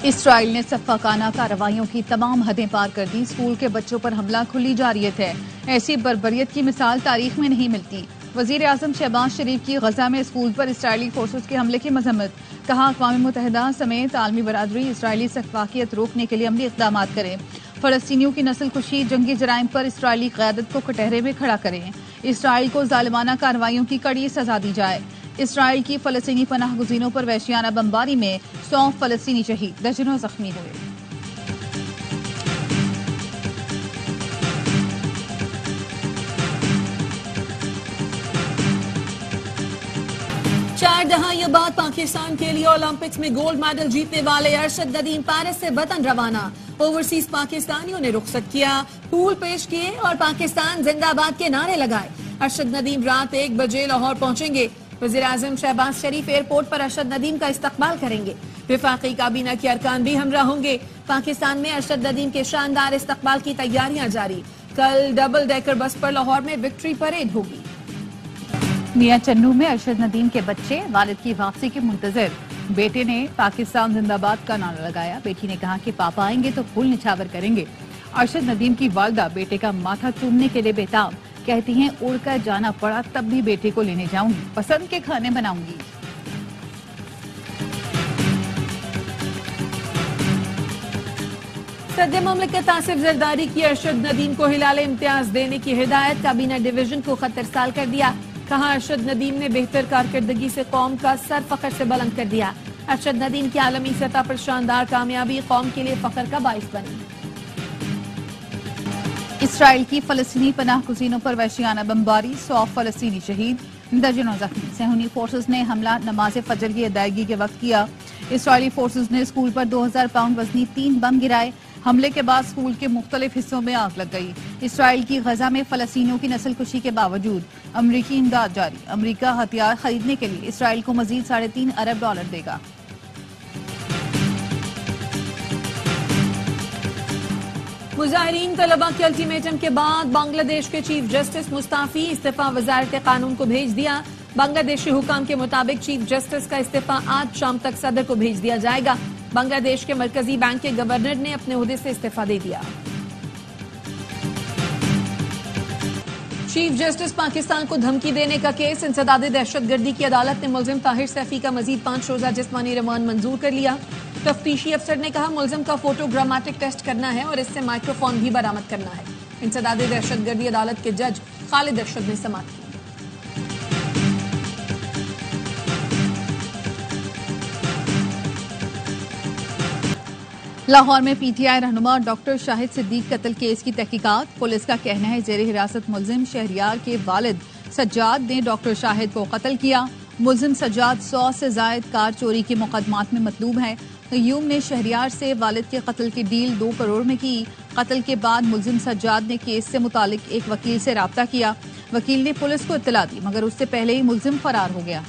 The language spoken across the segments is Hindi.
इसराइल ने सफ़ाकाना कार्रवाइयों की तमाम हदें पार कर दी। स्कूल के बच्चों पर हमला खुली जारियत है। ऐसी बर्बरियत की मिसाल तारीख में नहीं मिलती। वजीर आजम शहबाज शरीफ की गजा में स्कूल पर इसराइली फोर्सेस के हमले की मजम्मत। कहा, अक़वाम मुत्तहिदा समेत आलमी बरादरी इसराइली सफाकियत रोकने के लिए अमली इक़दाम करें। फ़लस्तीनियों की नस्ल कुशी जंगी जराइम पर इसराइली क़यादत को कटहरे में खड़ा करें। इसराइल को ज़ालिमाना कार्रवाइयों की कड़ी सजा दी जाए। इसराइल की फ़लस्तीनी पनाह गुज़ीनों पर वहशियाना बमबारी में 100 फ़लस्तीनी शहीद, दर्जनों जख्मी हुए। चार दहाइयों बाद पाकिस्तान के लिए ओलंपिक्स में गोल्ड मेडल जीतने वाले अरशद नदीम पेरिस से वतन रवाना। ओवरसीज पाकिस्तानियों ने रुखसत किया, फूल पेश किए और पाकिस्तान जिंदाबाद के नारे लगाए। अरशद नदीम रात 1 बजे लाहौर पहुंचेंगे। वज़ीर आज़म शहबाज शरीफ एयरपोर्ट पर अरशद नदीम का इस्तकबाल करेंगे। विफाकी काबीना के अरकान भी हमरा होंगे। पाकिस्तान में अरशद नदीम के शानदार इस्तकबाल की तैयारियां जारी। कल डबल डेकर बस पर लाहौर में विक्ट्री परेड होगी। मियां चन्नू में अरशद नदीम के बच्चे वालिद की वापसी के मुंतजर। बेटे ने पाकिस्तान जिंदाबाद का नारा लगाया। बेटी ने कहा कि पापा आएंगे तो फूल निछावर करेंगे। अरशद नदीम की वालदा बेटे का माथा चूमने के लिए बेताब। कहती हैं, उड़कर जाना पड़ा तब भी बेटे को लेने जाऊंगी, पसंद के खाने बनाऊंगी। सदर मुमलिकत आसिफ जरदारी की अरशद नदीम को हिलाल इम्तियाज देने की हिदायत। काबीना डिवीजन को खत इरसाल कर दिया। कहा, अरशद नदीम ने बेहतर कारकर्दगी से कौम का सर फख्र से बुलंद कर दिया। अरशद नदीम की आलमी सतह पर शानदार कामयाबी कौम के लिए फख्र का बाइस बनी। इसराइल की फ़लस्तीनी पनाह गुज़ीनों पर वहशियाना बमबारी, 100 फ़लस्तीनी शहीद, दर्जनों जख्मी। सहूनी फोर्सेस ने हमला नमाज फजर की अदायगी के वक्त किया। इसराइली फोर्सेस ने स्कूल पर 2000 पाउंड वजनी 3 बम गिराए। हमले के बाद स्कूल के मुख्तलिफ हिस्सों में आग लग गई। इसराइल की गजा में फ़लस्तीनियों की नस्ल कुशी के बावजूद अमरीकी इमदाद जारी। अमरीका हथियार खरीदने के लिए इसराइल को मजीद $3.5 अरब देगा। मुजाहिरीन तलबा के अल्टीमेटम के बाद बांग्लादेश के चीफ जस्टिस मुस्ताफी। इस्तीफा वजारत कानून को भेज दिया। बांग्लादेशी हुकाम के मुताबिक चीफ जस्टिस का इस्तीफा आज शाम तक सदर को भेज दिया जाएगा। बांग्लादेश के मरकजी बैंक के गवर्नर ने अपने ओहदे से इस्तीफा दे दिया। चीफ जस्टिस पाकिस्तान को धमकी देने का केस। इंसदाद दहशतगर्दी की अदालत ने मुल्जिम ताहिर सैफी का मजीद 5 रोजा जिस्मानी रिमांड मंजूर कर लिया। तफ्तीशी अफसर ने कहा, मुल्जिम का फोटोग्रामेटिक टेस्ट करना है और इससे माइक्रोफोन भी बरामद करना है। इंसदाद दहशतगर्दी अदालत के जज खालिद अरशद ने समाअत की। लाहौर में पीटीआई रहनुमा डॉक्टर शाहिद सिद्दीक कत्ल केस की तहकीकात। पुलिस का कहना है, जेर हिरासत मुल्जिम शहरियार के वालिद सज्जाद ने डॉक्टर शाहिद को कत्ल किया। मुल्जिम सज्जाद 100 से जायद कार चोरी के मुकदमात में मतलूब है। कय्यूम ने शहरियार से वालिद के कत्ल की डील 2 करोड़ में की। कत्ल के बाद मुल्जिम सज्जाद ने केस से मुतालिक एक वकील से राब्ता किया। वकील ने पुलिस को इत्तला दी, मगर उससे पहले ही मुल्जिम फरार हो गया।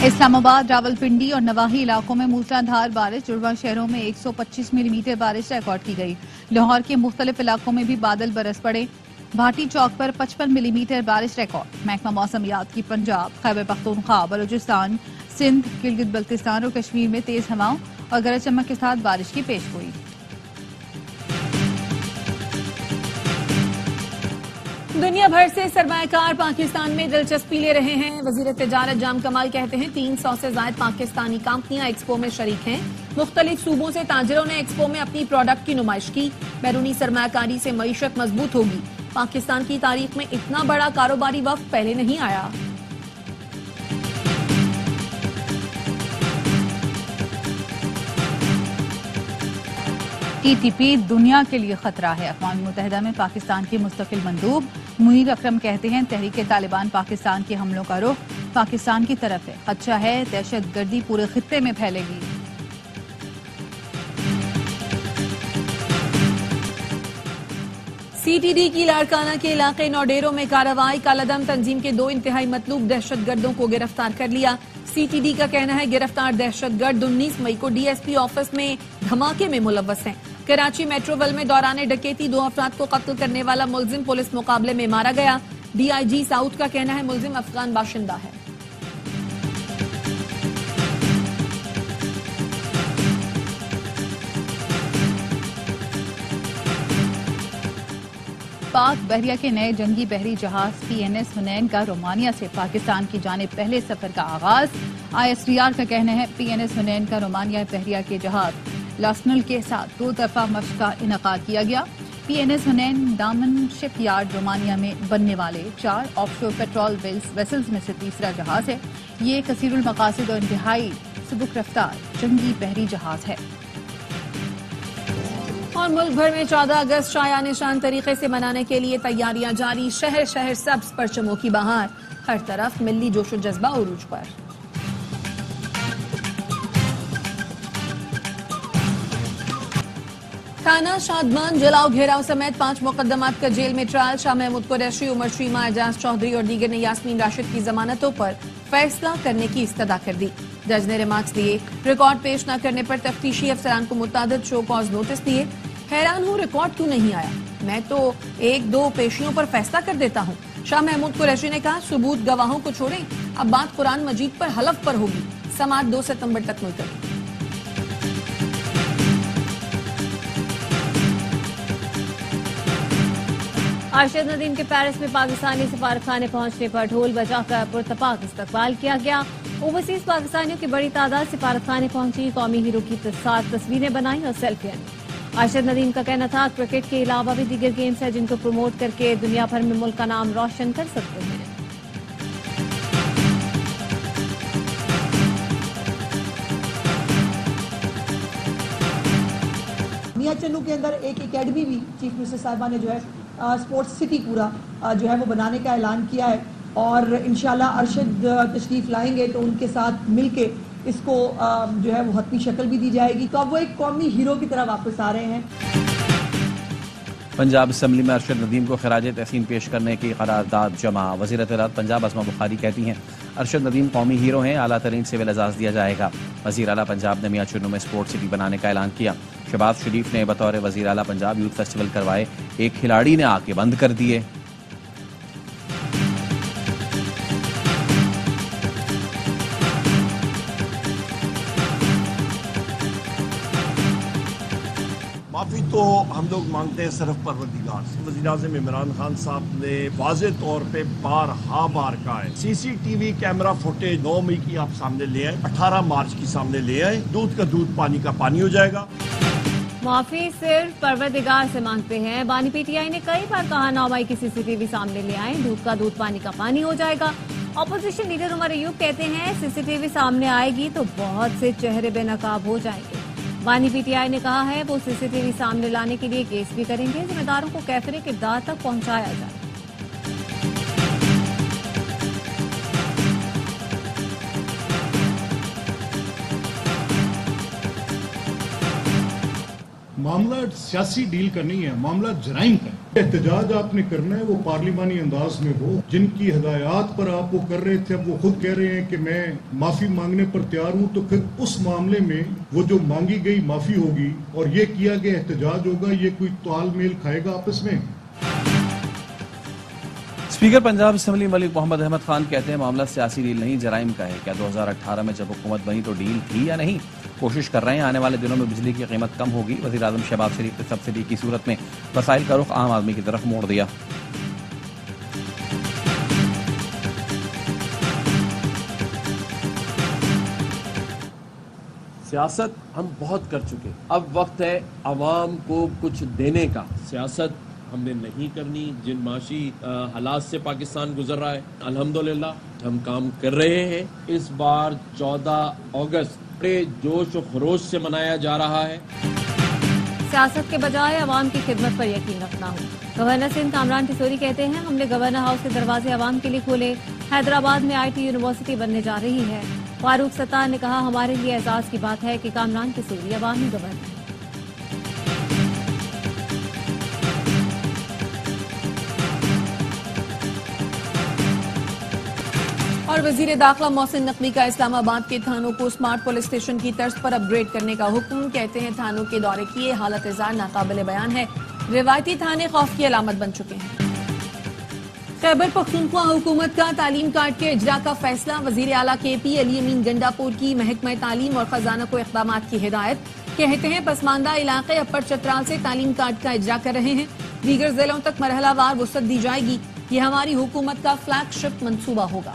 इस्लामाबाद, रावलपिंडी और नवाही इलाकों में मूसलाधार बारिश। जुड़वा शहरों में 125 मिलीमीटर बारिश रिकॉर्ड की गई। लाहौर के मुख्तलिफ इलाकों में भी बादल बरस पड़े। भाटी चौक पर 55 मिलीमीटर बारिश रिकॉर्ड। महकमा मौसमियात की पंजाब, खैबर पख्तूनख्वा, बलूचिस्तान, सिंध, गिलगित बल्तिस्तान और कश्मीर में तेज हवाओं और गरज चमक के साथ बारिश की पेशगोई। दुनिया भर से सरमायाकार पाकिस्तान में दिलचस्पी ले रहे हैं। वजीर तिजारत जाम कमाल कहते हैं, 300 से ज्यादा पाकिस्तानी कंपनियां एक्सपो में शरीक हैं। मुख्तलिफ सूबों से ताजिरों ने एक्सपो में अपनी प्रोडक्ट की नुमाइश की। बैरूनी सरमायाकारी से मईशत मजबूत होगी। पाकिस्तान की तारीख में इतना बड़ा कारोबारी वक्त पहले नहीं आया। टीटीपी दुनिया के लिए खतरा है। अक़वाम मुत्तहिदा में पाकिस्तान के मुस्तकिल मंदूब मुनीर अकरम कहते हैं, तहरीक तालिबान पाकिस्तान के हमलों का रुख पाकिस्तान की तरफ है। खदशा है दहशतगर्दी पूरे खित्ते में फैलेगी। सीटीडी की लाड़काना के इलाके नौडेरों में कार्रवाई। कालादम तंजीम के 2 इंतहाई मतलूब दहशतगर्दों को गिरफ्तार कर लिया। सीटीडी का कहना है, गिरफ्तार दहशतगर्द 19 मई को डीएसपी ऑफिस में धमाके में मुलव्वस हैं। कराची मेट्रोवेल में दौरान डकैती 2 अफराद को कत्ल करने वाला मुल्जिम पुलिस मुकाबले में मारा गया। डीआईजी साउथ का कहना है, मुल्जिम अफगान बाशिंदा है। पाक बहरिया के नए जंगी बहरी जहाज PNS हुनैन का रोमानिया से पाकिस्तान की जानिब पहले सफर का आगाज। ISDR का कहना है PNS हुनैन का रोमानिया बहरिया के जहाज लास्नल के साथ 2 तरफा मश्क का इनेकाद किया गया। PNS हुनैन दामन शिपयार्ड रोमानिया में बनने वाले 4 ऑफशोर पेट्रोल वेसल्स में से तीसरा जहाज है। ये कसीरुल मकासिद और इंतहाई सुबुक रफ्तार जंगी बहरी जहाज है। और मुल्क भर में 14 अगस्त शाया निशान तरीके से मनाने के लिए तैयारियां जारी। शहर शहर सब्ज परचमों की बहार, हर तरफ मिली जोशो जज्बा उरूज पर। थाना शादमान जलाओ घेराव समेत 5 मुकदमात का जेल में ट्रायल। शाह महमूद कुरैशी, उमर शीमा, एजाज चौधरी और दीगर ने यास्मीन राशिद की जमानतों पर फैसला करने की इस्तदा कर दी। जज ने रिमार्क्स दिए। रिकॉर्ड पेश न करने पर तफ्तीशी अफसरान को मुतादिद शो कॉज नोटिस दिए। हैरान हूँ रिकॉर्ड क्यों नहीं आया, मैं तो 1-2 पेशियों पर फैसला कर देता हूँ। शाह महमूद कुरैशी ने कहा सबूत गवाहों को छोड़ें, अब बात कुरान मजीद पर हलफ पर होगी। समाअत 2 सितंबर तक मुलतवी। अरशद नदीम के पेरिस में पाकिस्तानी सफारतखाने पहुंचने पर ढोल बजाकर पुरतपाक इस्तकबाल किया गया। ओवरसीज पाकिस्तानियों की बड़ी तादाद सफारतखाने पहुंची, कौमी हीरो की साथ तस्वीरें बनाई और सेल्फियां ली। अरशद नदीम का कहना था क्रिकेट के अलावा भी दीगर गेम्स हैं जिनको प्रमोट करके दुनिया भर में मुल्क का नाम रोशन कर सकते हैं। मियां चन्नू के अंदर एक एकेडमी भी चीफ मिनिस्टर साहिबा ने जो है स्पोर्ट्स सिटी पूरा जो है वो बनाने का ऐलान किया है और इंशाल्लाह अरशद तशरीफ लाएंगे तो उनके साथ मिलके इसको जो है वो हतमी शक्ल भी दी जाएगी। तो अब वो एक कौमी हीरो की तरह वापस आ रहे हैं। पंजाब असम्बली में अरशद नदीम को खराज तहसीन पेश करने की करारदाद जमा। वज़ीर इत्तलात पंजाब अस्मा बुखारी कहती हैं अरशद नदीम कौमी हीरो हैं, आला तरीन सिविल एजाज़ दिया जाएगा। वज़ीर आला पंजाब ने मियां चन्नू में स्पोर्ट्स सिटी बनाने का ऐलान किया। शहबाज शरीफ ने बतौर वज़ीर आला पंजाब यूथ फेस्टिवल करवाए, एक खिलाड़ी ने आके बंद कर दिए। माफी तो हम लोग मांगते हैं सिर्फ परवरदिगार से। वज़ीर-ए-आज़म इमरान खान साहब ने वाज़े तौर पे बारहा बार कहा है CCTV कैमरा फुटेज 9 मई की आप सामने ले आए, 18 मार्च की सामने ले आए, दूध का दूध पानी का पानी हो जाएगा। माफी सिर्फ परवरदिगार से मांगते हैं। बानी PTI ने कई बार कहा 9 मई की CCTV सामने ले आए, दूध का दूध पानी का पानी हो जाएगा। ऑपोजिशन लीडर उमर अयूब कहते हैं CCTV सामने आएगी तो बहुत से चेहरे बेनकाब हो जाएंगे। बानी PTI ने कहा है वो CCTV सामने लाने के लिए केस भी करेंगे, जिम्मेदारों को कैफरे किरदार तक पहुंचाया जाए। मामला सियासी डील करनी है, मामला जराइम का है। एहतजाज आपने करना है वो पार्लिमानी अंदाज में हो। जिनकी हिदायत पर आप वो कर रहे थे अब वो खुद कह रहे हैं कि मैं माफी मांगने पर तैयार हूं, तो फिर उस मामले में वो जो मांगी गई माफी होगी और ये किया गया एहतजाज होगा, ये कोई तालमेल खाएगा आपस में? स्पीकर पंजाब असम्बली मलिक मोहम्मद अहमद खान कहते हैं मामला सियासी डील नहीं जराइम का है। क्या 2018 में जब हुकूमत बनी तो डील थी या नहीं? कोशिश कर रहे हैं, आने वाले दिनों में बिजली की कीमत कम होगी। वज़ीर आज़म शहबाज शरीफ ने सब्सिडी की सूरत में वसाइल का रुख आम आदमी की तरफ मोड़ दिया। सियासत हम बहुत कर चुके, अब वक्त है अवाम को कुछ देने का। सियासत हमने नहीं करनी। जिन माशी हालात से पाकिस्तान गुजर रहा है, अल्हम्दुलिल्लाह हम काम कर रहे हैं। इस बार 14 अगस्त बड़े जोश और खरोश से मनाया जा रहा है। सियासत के बजाय अवाम की खिदमत पर यकीन रखना हो। गवर्नर सिंध कामरान किशोरी कहते हैं हमने गवर्नर हाउस के दरवाजे अवाम के लिए खोले। हैदराबाद में IT यूनिवर्सिटी बनने जा रही है। फारूक सत्तार ने कहा हमारे लिए एजाज की बात है कि कामरान किशोरी अवामी गवर्नर है। और वजीर दाखिला मोहसिन नकवी का इस्लामाबाद के थानों को स्मार्ट पुलिस स्टेशन की तर्ज पर अपग्रेड करने का हुक्म। कहते हैं थानों के दौरे किए हालत इज़ार नाकाबिले बयान है। रिवायती थाने खौफ की अलामत बन चुके हैं। खैबर पख्तूनख्वा हुकूमत का तालीम कार्ड के इजरा का फैसला। वजीर आला KP अली अमीन गंडापुर की महकमा तालीम और खजाना को इक़दामात की हिदायत। कहते हैं पसमानदा इलाके अपर चतराल से तालीम कार्ड का इजरा कर रहे हैं। दीगर जिलों तक मरहलावार वुसअत दी जाएगी। ये हमारी हुकूमत का फ्लैगशिप मंसूबा होगा।